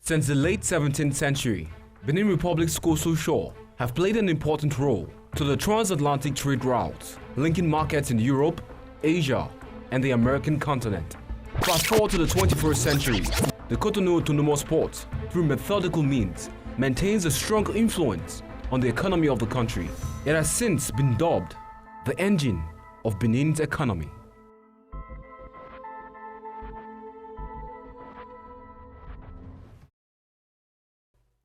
Since the late 17th century, Benin Republic's coastal shore have played an important role to the transatlantic trade routes, linking markets in Europe, Asia, and the American continent. Fast forward to the 21st century, the Cotonou autonomous port, through methodical means, maintains a strong influence on the economy of the country. It has since been dubbed the engine of Benin's economy.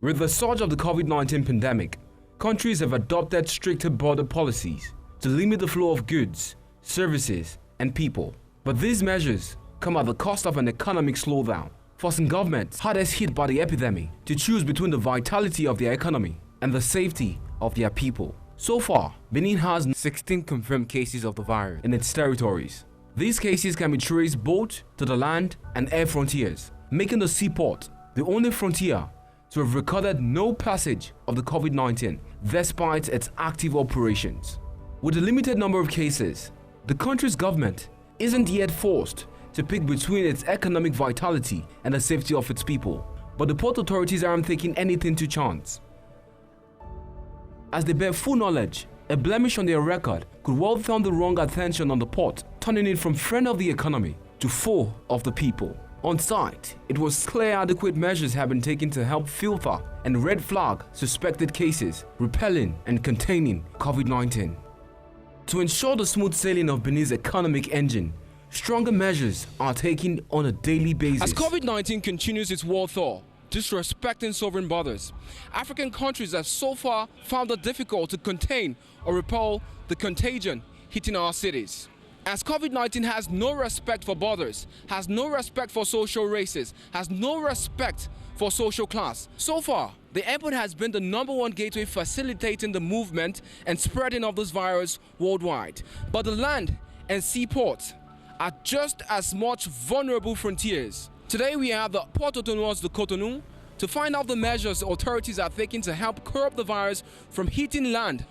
With the surge of the COVID-19 pandemic, countries have adopted stricter border policies to limit the flow of goods, services, and people. But these measures come at the cost of an economic slowdown, forcing governments hardest hit by the epidemic to choose between the vitality of their economy and the safety of their people. So far, Benin has 16 confirmed cases of the virus in its territories. These cases can be traced both to the land and air frontiers, making the seaport the only frontier to have recorded no passage of the COVID-19 despite its active operations. With a limited number of cases, the country's government isn't yet forced to pick between its economic vitality and the safety of its people, but the port authorities aren't taking anything to chance. As they bear full knowledge, a blemish on their record could well turn the wrong attention on the port, turning it from friend of the economy to foe of the people. On site, it was clear adequate measures have been taken to help filter and red flag suspected cases, repelling and containing COVID-19. To ensure the smooth sailing of Benin's economic engine, stronger measures are taken on a daily basis. As COVID-19 continues its war tour, disrespecting sovereign borders, African countries have so far found it difficult to contain or repel the contagion hitting our cities. As COVID-19 has no respect for borders, has no respect for social races, has no respect for social class. So far, the airport has been the #1 gateway facilitating the movement and spreading of this virus worldwide. But the land and seaports are just as much vulnerable frontiers. Today we have the Port Autonomous de Cotonou to find out the measures authorities are taking to help curb the virus from hitting land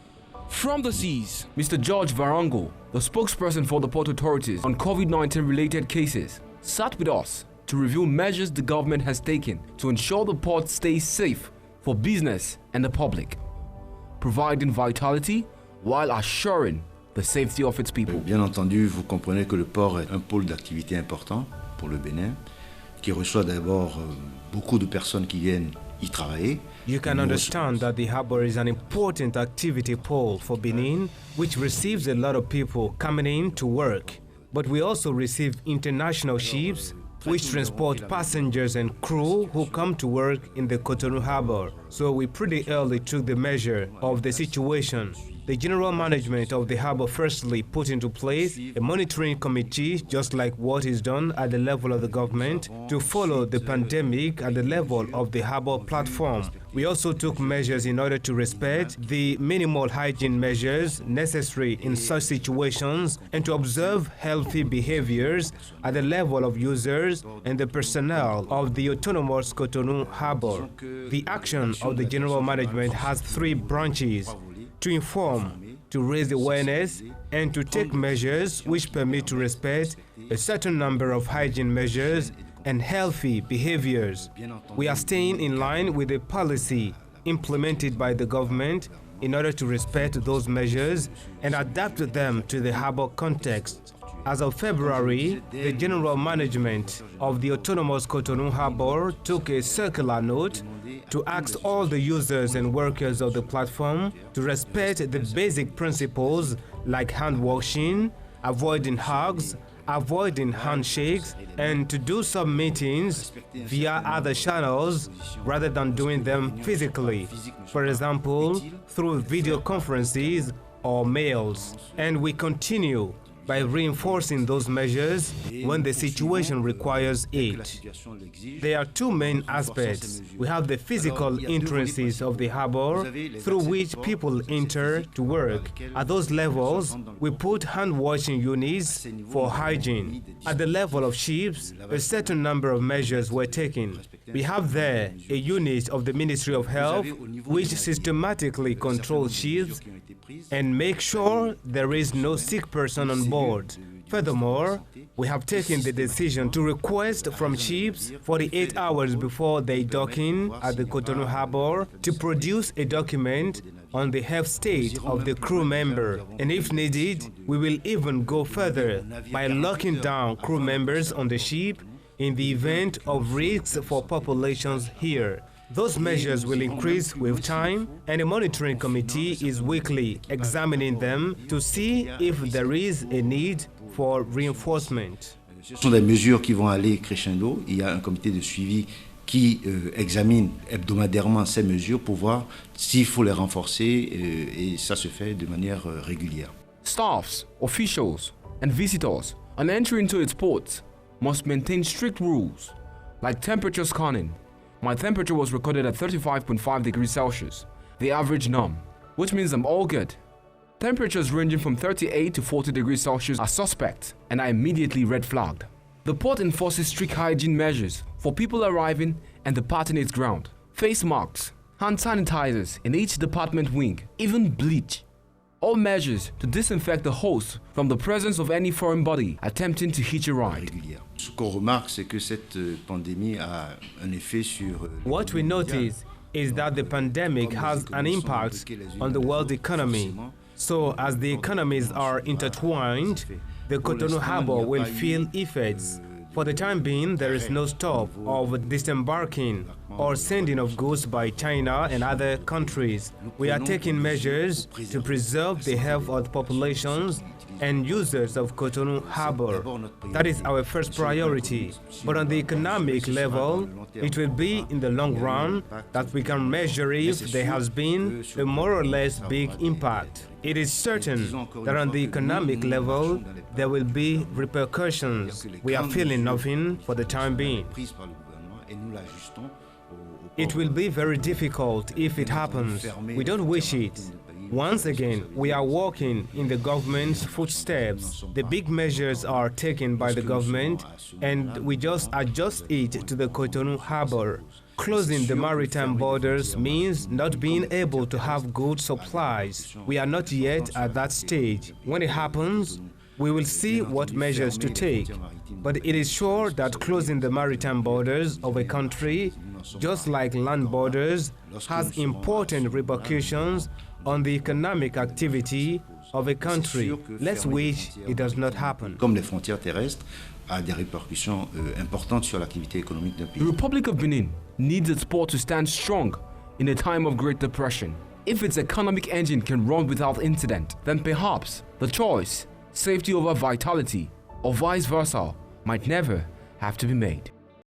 from the seas. Mr. George Varango, the spokesperson for the port authorities on COVID-19 related cases, sat with us to review measures the government has taken to ensure the port stays safe for business and the public, providing vitality while assuring the safety of its people. Bien entendu, vous comprenez que le port est un pôle d'activité important pour le Bénin, qui reçoit d'abord beaucoup de personnes qui viennent y travailler. You can understand that the harbor is an important activity pole for Benin, which receives a lot of people coming in to work. But we also receive international ships which transport passengers and crew who come to work in the Cotonou harbor. So we pretty early took the measure of the situation. The general management of the harbor firstly put into place a monitoring committee, just like what is done at the level of the government, to follow the pandemic at the level of the harbor platform. We also took measures in order to respect the minimal hygiene measures necessary in such situations and to observe healthy behaviors at the level of users and the personnel of the autonomous Cotonou harbor. The action of the general management has 3 branches: to inform, to raise awareness, and to take measures which permit to respect a certain number of hygiene measures and healthy behaviors. We are staying in line with the policy implemented by the government in order to respect those measures and adapt them to the harbor context. As of February, the general management of the autonomous Cotonou harbor took a circular note to ask all the users and workers of the platform to respect the basic principles like hand washing, avoiding hugs, avoiding handshakes, and to do some meetings via other channels rather than doing them physically, for example, through video conferences or mails. And we continue by reinforcing those measures when the situation requires it. There are 2 main aspects. We have the physical entrances of the harbor through which people enter to work. At those levels, we put hand-washing units for hygiene. At the level of ships, a certain number of measures were taken. We have there a unit of the Ministry of Health which systematically controls ships and make sure there is no sick person on board. Furthermore, we have taken the decision to request from ships 48 hours before they dock in at the Cotonou harbor to produce a document on the health state of the crew member. And if needed, we will even go further by locking down crew members on the ship in the event of risks for populations here. Those measures will increase with time, and a monitoring committee is weekly examining them to see if there is a need for reinforcement. Ce sont des mesures qui vont aller crescendo. Il y a un comité de suivi qui examine hebdomadairement ces mesures pour voir s'il faut les renforcer, et ça se fait de manière régulière. Staffs, officials, and visitors on entry into its ports must maintain strict rules, like temperature scanning. My temperature was recorded at 35.5 degrees Celsius, the average norm, which means I'm all good. Temperatures ranging from 38 to 40 degrees Celsius are suspect and are immediately red flagged. The port enforces strict hygiene measures for people arriving and departing its ground. Face masks, hand sanitizers in each department wing, even bleach. All measures to disinfect the host from the presence of any foreign body attempting to hitch a ride. Ce qu'on remarque, c'est que cette pandémie a un effet sur... What we notice is that the pandemic has an impact on the world economy. So, as the economies are intertwined, the Cotonou harbor will feel effects. For the time being, there is no stop of disembarking or sending of goods by China and other countries. We are taking measures to preserve the health of the populations and users of Cotonou harbor. That is our first priority. But on the economic level, it will be in the long run that we can measure if there has been a more or less big impact. It is certain that on the economic level, there will be repercussions. We are feeling nothing for the time being. It will be very difficult if it happens. We don't wish it. Once again, we are walking in the government's footsteps. The big measures are taken by the government, and we just adjust it to the Cotonou harbor. Closing the maritime borders means not being able to have good supplies. We are not yet at that stage. When it happens, we will see what measures to take. But it is sure that closing the maritime borders of a country, just like land borders, has important repercussions on the economic activity of a country. Let's wish it does not happen. Comme les frontières terrestres, a des répercussions importantes sur l'activité économique d'un pays. The Republic of Benin needs its port to stand strong in a time of Great Depression. If its economic engine can run without incident, then perhaps the choice, safety over vitality, or vice versa, might never have to be made.